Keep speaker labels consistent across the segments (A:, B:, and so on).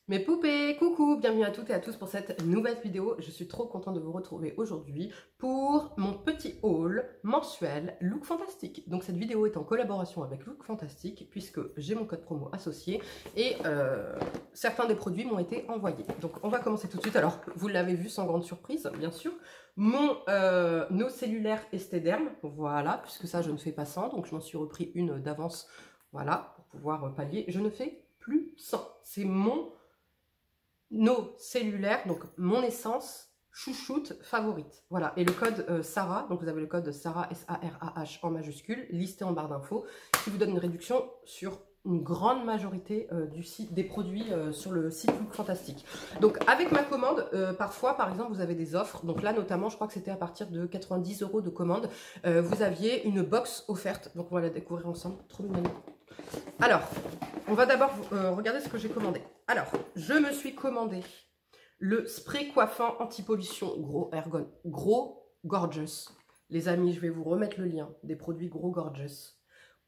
A: Mes poupées, coucou, bienvenue à toutes et à tous pour cette nouvelle vidéo. Je suis trop contente de vous retrouver aujourd'hui pour mon petit haul mensuel Look Fantastique. Donc cette vidéo est en collaboration avec Look Fantastique puisque j'ai mon code promo associé et certains des produits m'ont été envoyés. Donc on va commencer tout de suite. Alors vous l'avez vu sans grande surprise, bien sûr, mon No Cellulaire Estéderm, voilà, puisque ça je ne fais pas sans, donc je m'en suis repris une d'avance, voilà, pour pouvoir pallier. Je ne fais plus sans, c'est mon No Cellulaire, donc mon essence chouchoute favorite. Voilà, et le code Sarah, donc vous avez le code Sarah, S-A-R-A-H en majuscule, listé en barre d'infos, qui vous donne une réduction sur une grande majorité du site, des produits sur le site Look Fantastique. Donc avec ma commande, parfois par exemple vous avez des offres, donc là notamment je crois que c'était à partir de 90 € de commande, vous aviez une box offerte, donc on va la découvrir ensemble, trop mignon. Alors, on va d'abord regarder ce que j'ai commandé. Alors, je me suis commandé le spray coiffant anti-pollution Gros Gorgeous. Les amis, je vais vous remettre le lien des produits Gros Gorgeous.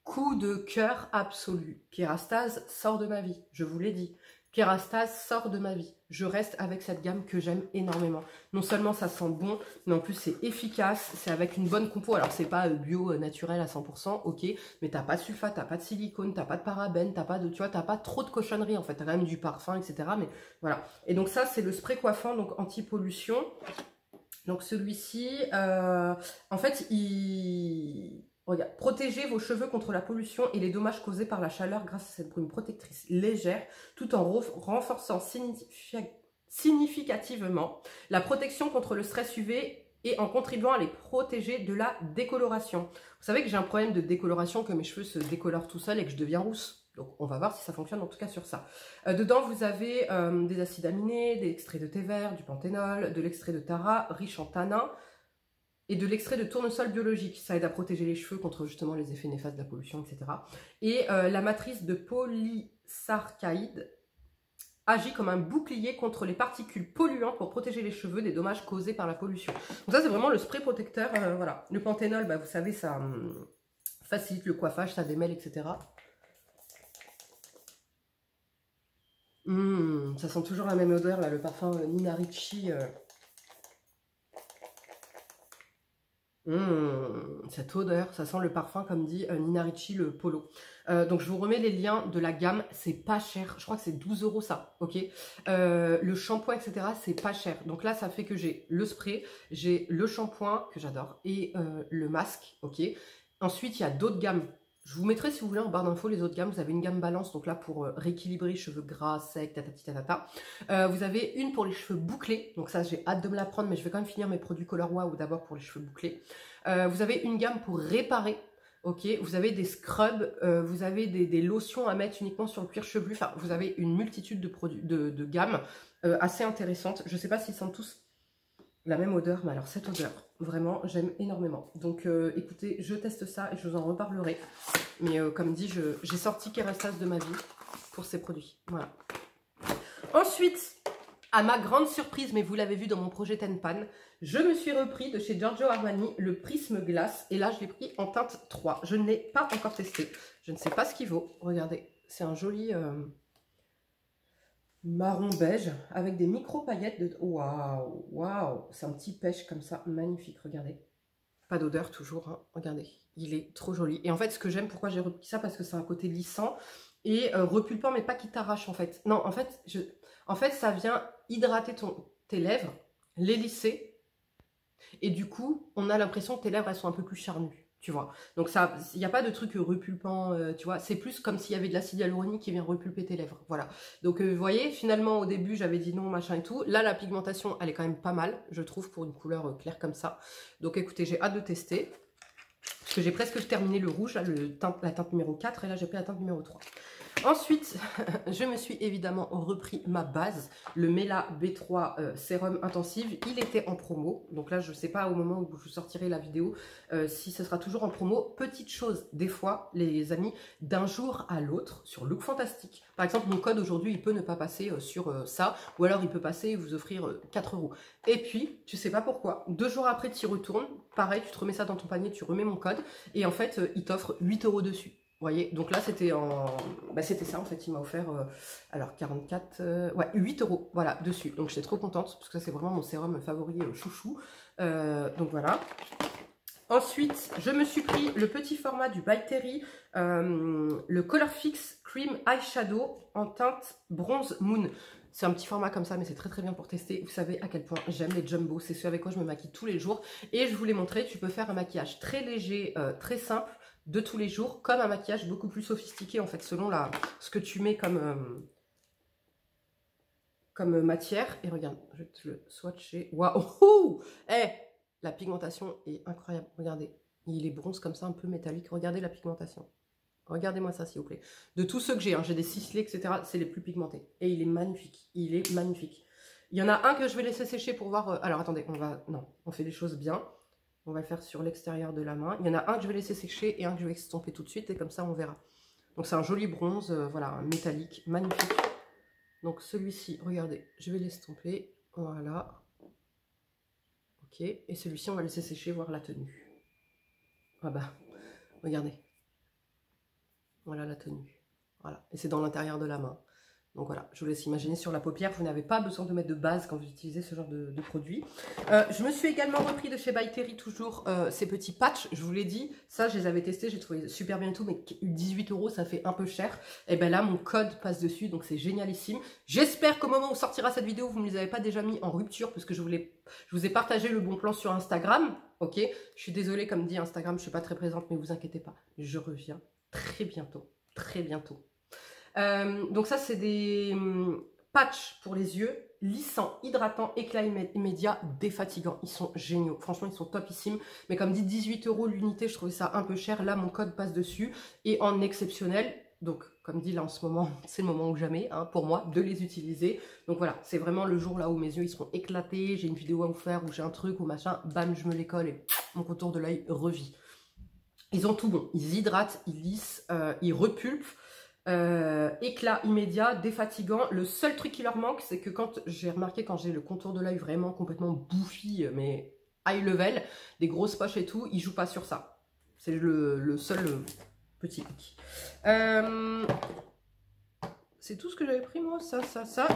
A: Coup de cœur absolu. Kérastase sort de ma vie, je vous l'ai dit. Kérastase sort de ma vie. Je reste avec cette gamme que j'aime énormément. Non seulement ça sent bon, mais en plus c'est efficace, c'est avec une bonne compo. Alors c'est pas bio, naturel à 100%, ok, mais t'as pas de sulfate, t'as pas de silicone, t'as pas de parabènes, t'as pas de, tu vois, t'as pas trop de cochonneries en fait. T'as quand même du parfum, etc. Mais voilà. Et donc ça c'est le spray coiffant, donc anti-pollution. Donc celui-ci, en fait, regarde, protégez vos cheveux contre la pollution et les dommages causés par la chaleur grâce à cette brume protectrice légère, tout en renforçant significativement la protection contre le stress UV et en contribuant à les protéger de la décoloration. Vous savez que j'ai un problème de décoloration, que mes cheveux se décolorent tout seuls et que je deviens rousse. Donc on va voir si ça fonctionne en tout cas sur ça. Dedans vous avez des acides aminés, des extraits de thé vert, du panthénol, de l'extrait de tara riche en tanins, et de l'extrait de tournesol biologique. Ça aide à protéger les cheveux contre justement les effets néfastes de la pollution, etc. Et la matrice de polysaccharides agit comme un bouclier contre les particules polluantes pour protéger les cheveux des dommages causés par la pollution. Donc ça c'est vraiment le spray protecteur, voilà. Le panthénol, bah, vous savez, ça facilite le coiffage, ça démêle, etc. Ça sent toujours la même odeur, là, le parfum Nina Ricci. Cette odeur, ça sent le parfum comme dit Nina Ricci, le polo. Donc je vous remets les liens de la gamme, c'est pas cher, je crois que c'est 12 € ça, ok. Le shampoing, etc., c'est pas cher. Donc là, ça fait que j'ai le spray, j'ai le shampoing, que j'adore, et le masque, ok. Ensuite, il y a d'autres gammes. Je vous mettrai, si vous voulez, en barre d'infos les autres gammes. Vous avez une gamme balance, donc là pour rééquilibrer cheveux gras, secs, tatati tatata. Vous avez une pour les cheveux bouclés, donc ça j'ai hâte de me la prendre, mais je vais quand même finir mes produits Color Wow d'abord pour les cheveux bouclés. Vous avez une gamme pour réparer, ok. Vous avez des scrubs, vous avez des lotions à mettre uniquement sur le cuir chevelu. Enfin, vous avez une multitude de produits, de gammes assez intéressantes. Je sais pas s'ils sentent tous la même odeur, mais alors cette odeur, vraiment, j'aime énormément. Donc écoutez, je teste ça et je vous en reparlerai. Mais comme dit, j'ai sorti Kérastase de ma vie pour ces produits. Voilà. Ensuite, à ma grande surprise, mais vous l'avez vu dans mon projet Tenpan, je me suis repris de chez Giorgio Armani le Prisme Glace. Et là, je l'ai pris en teinte 3. Je ne l'ai pas encore testé. Je ne sais pas ce qu'il vaut. Regardez, c'est un joli marron beige avec des micro paillettes de... Waouh, waouh, c'est un petit pêche comme ça, magnifique, regardez. Pas d'odeur toujours, hein. Regardez, il est trop joli. Et en fait, ce que j'aime, pourquoi j'ai repris ça, parce que c'est un côté lissant et repulpant, mais pas qui t'arrache en fait. Non, en fait, ça vient hydrater tes lèvres, les lisser, et du coup, on a l'impression que tes lèvres, elles sont un peu plus charnues. Tu vois, donc ça, il n'y a pas de truc repulpant, tu vois, c'est plus comme s'il y avait de l'acide hyaluronique qui vient repulper tes lèvres, voilà. Donc vous voyez, finalement au début j'avais dit non, machin et tout, là la pigmentation elle est quand même pas mal, je trouve, pour une couleur claire comme ça. Donc écoutez, j'ai hâte de tester, parce que j'ai presque terminé le rouge, là, la teinte numéro 4, et là j'ai pris la teinte numéro 3. Ensuite, je me suis évidemment repris ma base, le Mela B3 Sérum Intensive. Il était en promo, donc là je ne sais pas au moment où je sortirai la vidéo si ce sera toujours en promo. Petite chose, des fois les amis, d'un jour à l'autre sur Look Fantastique. Par exemple, mon code aujourd'hui il peut ne pas passer sur ça, ou alors il peut passer et vous offrir 4 €. Et puis, tu sais pas pourquoi, 2 jours après tu y retournes, pareil, tu te remets ça dans ton panier, tu remets mon code, et en fait il t'offre 8 € dessus. voyez, donc là c'était en... Bah, c'était ça en fait, il m'a offert, alors 44, ouais, 8 €, voilà, dessus. Donc j'étais trop contente, parce que ça c'est vraiment mon sérum favori chouchou. Donc voilà. Ensuite, je me suis pris le petit format du By Terry, le Color Fix Cream Eyeshadow en teinte Bronze Moon. C'est un petit format comme ça, mais c'est très très bien pour tester. Vous savez à quel point j'aime les jumbo, c'est ce avec quoi je me maquille tous les jours. Et je vous l'ai montré, tu peux faire un maquillage très léger, très simple, de tous les jours, comme un maquillage beaucoup plus sophistiqué en fait, selon ce que tu mets comme matière. Et regarde, je vais te le swatcher. Waouh! Eh, la pigmentation est incroyable. Regardez, il est bronze comme ça, un peu métallique. Regardez la pigmentation. Regardez-moi ça, s'il vous plaît. De tous ceux que j'ai, hein, j'ai des ciselés, etc., c'est les plus pigmentés. Et il est magnifique. Il est magnifique. Il y en a un que je vais laisser sécher pour voir... Alors, attendez, non, on fait les choses bien. On va le faire sur l'extérieur de la main. Il y en a un que je vais laisser sécher et un que je vais estomper tout de suite. Et comme ça, on verra. Donc, c'est un joli bronze, voilà, métallique, magnifique. Donc, celui-ci, regardez, je vais l'estomper. Voilà. Ok. Et celui-ci, on va laisser sécher, voir la tenue. Ah bah, regardez. Voilà la tenue. Voilà. Et c'est dans l'intérieur de la main. Donc voilà, je vous laisse imaginer sur la paupière, vous n'avez pas besoin de mettre de base quand vous utilisez ce genre de produit. Je me suis également repris de chez By Terry toujours ces petits patchs, je vous l'ai dit, ça je les avais testés, j'ai trouvé super bien et tout, mais 18 € ça fait un peu cher. Et bien là mon code passe dessus, donc c'est génialissime. J'espère qu'au moment où sortira cette vidéo, vous ne les avez pas déjà mis en rupture, parce que je vous ai partagé le bon plan sur Instagram, ok. Je suis désolée, comme dit Instagram, je ne suis pas très présente, mais vous inquiétez pas, je reviens très bientôt, très bientôt. Donc ça c'est des patchs pour les yeux, lissants, hydratants, éclat immédiat, défatigants. Ils sont géniaux, franchement ils sont topissimes. Mais comme dit 18 € l'unité, je trouvais ça un peu cher. Là mon code passe dessus et en exceptionnel. Donc comme dit là en ce moment, c'est le moment ou jamais hein, pour moi de les utiliser. Donc voilà, c'est vraiment le jour là où mes yeux ils seront éclatés, j'ai une vidéo à vous faire ou j'ai un truc ou machin, bam je me les colle et mon contour de l'œil revit. Ils ont tout bon, ils hydratent, ils lissent, ils repulpent. Éclat immédiat, défatigant. Le seul truc qui leur manque, c'est que quand j'ai remarqué, quand j'ai le contour de l'œil vraiment complètement bouffi, mais high level, des grosses poches et tout, ils jouent pas sur ça. C'est le seul petit hic. C'est tout ce que j'avais pris moi, ça.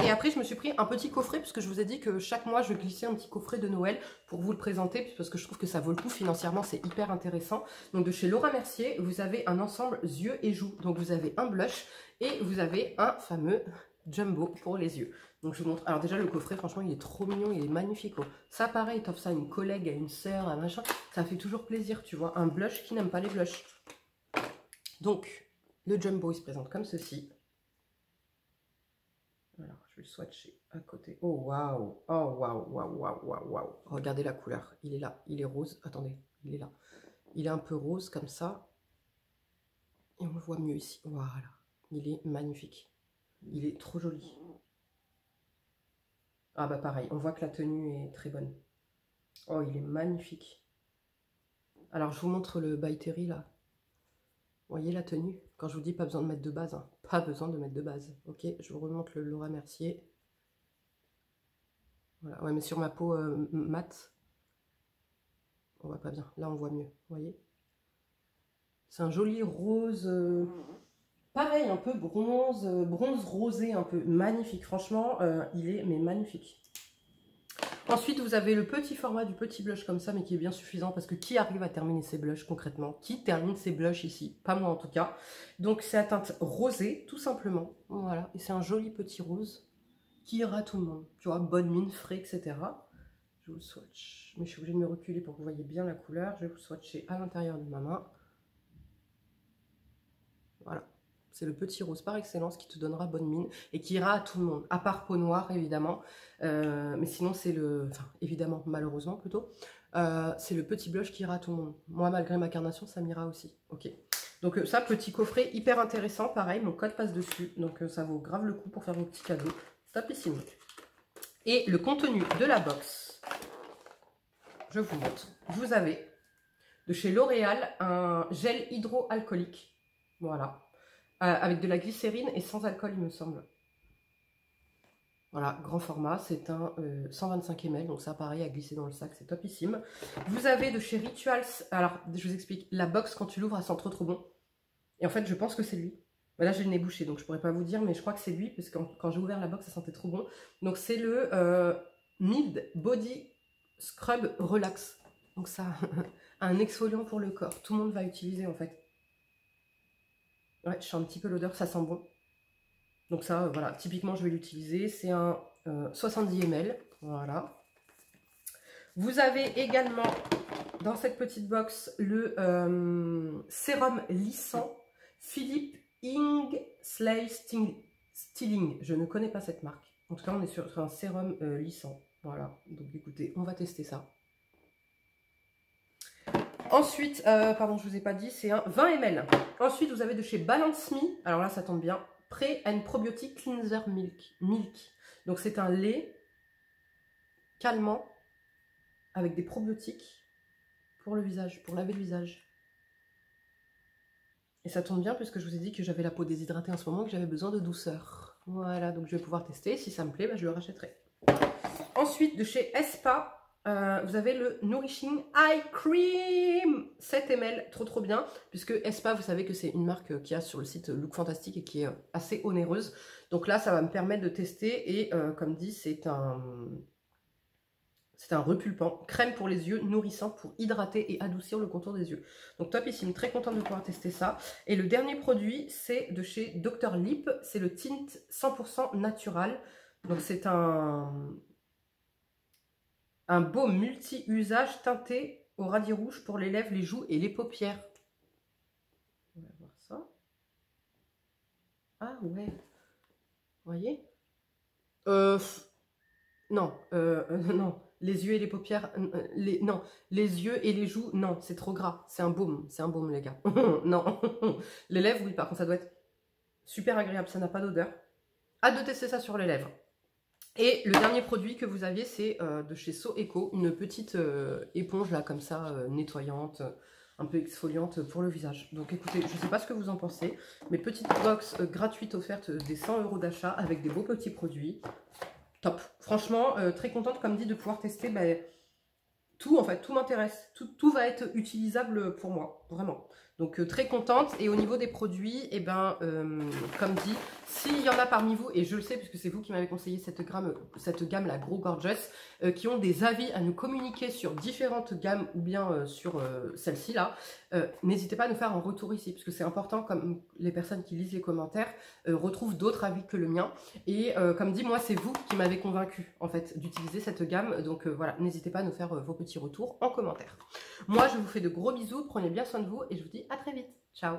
A: Et après je me suis pris un petit coffret, puisque je vous ai dit que chaque mois je glissais un petit coffret de Noël pour vous le présenter, parce que je trouve que ça vaut le coup financièrement, c'est hyper intéressant. Donc de chez Laura Mercier, vous avez un ensemble yeux et joues. Donc vous avez un blush et vous avez un fameux jumbo pour les yeux. Donc je vous montre. Alors déjà le coffret, franchement il est trop mignon, il est magnifique. Oh. Ça pareil, t'offres ça à une collègue, à une sœur, à machin. Ça fait toujours plaisir, tu vois. Un blush qui n'aime pas les blushs. Donc le jumbo il se présente comme ceci. Alors, je vais le swatcher à côté. Oh, waouh! Oh, waouh, waouh, waouh, waouh, waouh! Regardez la couleur. Il est là. Il est rose. Attendez, il est là. Il est un peu rose comme ça. Et on le voit mieux ici. Voilà. Il est magnifique. Il est trop joli. Ah bah pareil, on voit que la tenue est très bonne. Oh, il est magnifique. Alors, je vous montre le By Terry là. Vous voyez la tenue? Quand je vous dis pas besoin de mettre de base, hein. Pas besoin de mettre de base. Ok, je vous remonte le Laura Mercier. Voilà, ouais, mais sur ma peau mate, on voit pas bien. Là, on voit mieux, vous voyez? C'est un joli rose, pareil, un peu bronze, bronze rosé, un peu magnifique. Franchement, il est mais magnifique. Ensuite, vous avez le petit format du petit blush comme ça, mais qui est bien suffisant parce que qui arrive à terminer ses blushs concrètement? Qui termine ses blushs ici? Pas moi en tout cas. Donc, c'est la teinte rosée, tout simplement. Voilà, et c'est un joli petit rose qui ira à tout le monde. Tu vois, bonne mine, frais, etc. Je vous le swatch. Mais je suis obligée de me reculer pour que vous voyez bien la couleur. Je vais vous swatcher à l'intérieur de ma main. Voilà. C'est le petit rose par excellence qui te donnera bonne mine et qui ira à tout le monde, à part peau noire évidemment. Mais sinon c'est le... Enfin évidemment, malheureusement plutôt. C'est le petit blush qui ira à tout le monde. Moi malgré ma carnation ça m'ira aussi. Ok. Donc ça, petit coffret hyper intéressant. Pareil, mon code passe dessus. Donc ça vaut grave le coup pour faire vos petits cadeaux. Topissime. Et le contenu de la box, je vous montre. Vous avez de chez L'Oréal un gel hydroalcoolique. Voilà. Avec de la glycérine et sans alcool, il me semble. Voilà, grand format, c'est un 125 ml, donc ça pareil à glisser dans le sac, c'est topissime. Vous avez de chez Rituals, alors je vous explique, la box quand tu l'ouvres, elle sent trop bon. Et en fait, je pense que c'est lui. Là, j'ai le nez bouché, donc je pourrais pas vous dire, mais je crois que c'est lui, parce que quand j'ai ouvert la box, ça sentait trop bon. Donc, c'est le Mild Body Scrub Relax. Donc, ça a un exfoliant pour le corps. Tout le monde va utiliser, en fait. Ouais, je sens un petit peu l'odeur, ça sent bon. Donc ça, voilà, typiquement, je vais l'utiliser. C'est un 70 ml. Voilà. Vous avez également, dans cette petite box, le sérum lissant Philippe Ing Slay Styling. Je ne connais pas cette marque. En tout cas, on est sur un sérum lissant. Voilà, donc écoutez, on va tester ça. Ensuite, pardon, je ne vous ai pas dit, c'est un 20 ml. Ensuite, vous avez de chez Balance Me. Alors là, ça tombe bien. Pre and Probiotic Cleanser Milk. Donc, c'est un lait calmant avec des probiotiques pour le visage, pour laver le visage. Et ça tombe bien puisque je vous ai dit que j'avais la peau déshydratée en ce moment, que j'avais besoin de douceur. Voilà, donc je vais pouvoir tester. Si ça me plaît, bah, je le rachèterai. Ensuite, de chez Espa, vous avez le Nourishing Eye Cream 7 ml, trop bien, puisque Espa, vous savez que c'est une marque qui a sur le site Look Fantastic et qui est assez onéreuse. Donc là, ça va me permettre de tester et comme dit, c'est un repulpant, crème pour les yeux, nourrissant pour hydrater et adoucir le contour des yeux. Donc topissime, très contente de pouvoir tester ça. Et le dernier produit, c'est de chez Dr. Lip, c'est le tint 100% natural. Donc c'est un baume multi-usage teinté au radis rouge pour les lèvres, les joues et les paupières. On va voir ça. Ah ouais. Vous voyez? Non, non. Les yeux et les paupières, non. Les yeux et les joues, non, c'est trop gras. C'est un baume, les gars. Non. Les lèvres, oui, par contre, ça doit être super agréable. Ça n'a pas d'odeur. Hâte de tester ça sur les lèvres. Et le dernier produit que vous aviez, c'est de chez So Eco, une petite éponge là comme ça, nettoyante, un peu exfoliante pour le visage. Donc écoutez, je ne sais pas ce que vous en pensez, mais petite box gratuite offerte des 100 € d'achat avec des beaux petits produits. Top. Franchement, très contente comme dit de pouvoir tester tout en fait, tout m'intéresse. Tout va être utilisable pour moi, vraiment. Donc très contente. Et au niveau des produits, eh ben, comme dit, s'il y en a parmi vous, et je le sais puisque c'est vous qui m'avez conseillé cette gamme, la Grow Gorgeous, qui ont des avis à nous communiquer sur différentes gammes ou bien sur celle-ci là, n'hésitez pas à nous faire un retour ici, parce que c'est important, comme les personnes qui lisent les commentaires retrouvent d'autres avis que le mien. Et comme dit, moi c'est vous qui m'avez convaincu en fait d'utiliser cette gamme. Donc voilà, n'hésitez pas à nous faire vos petits retours en commentaire. Moi je vous fais de gros bisous, prenez bien soin de vous et je vous dis à très vite. Ciao.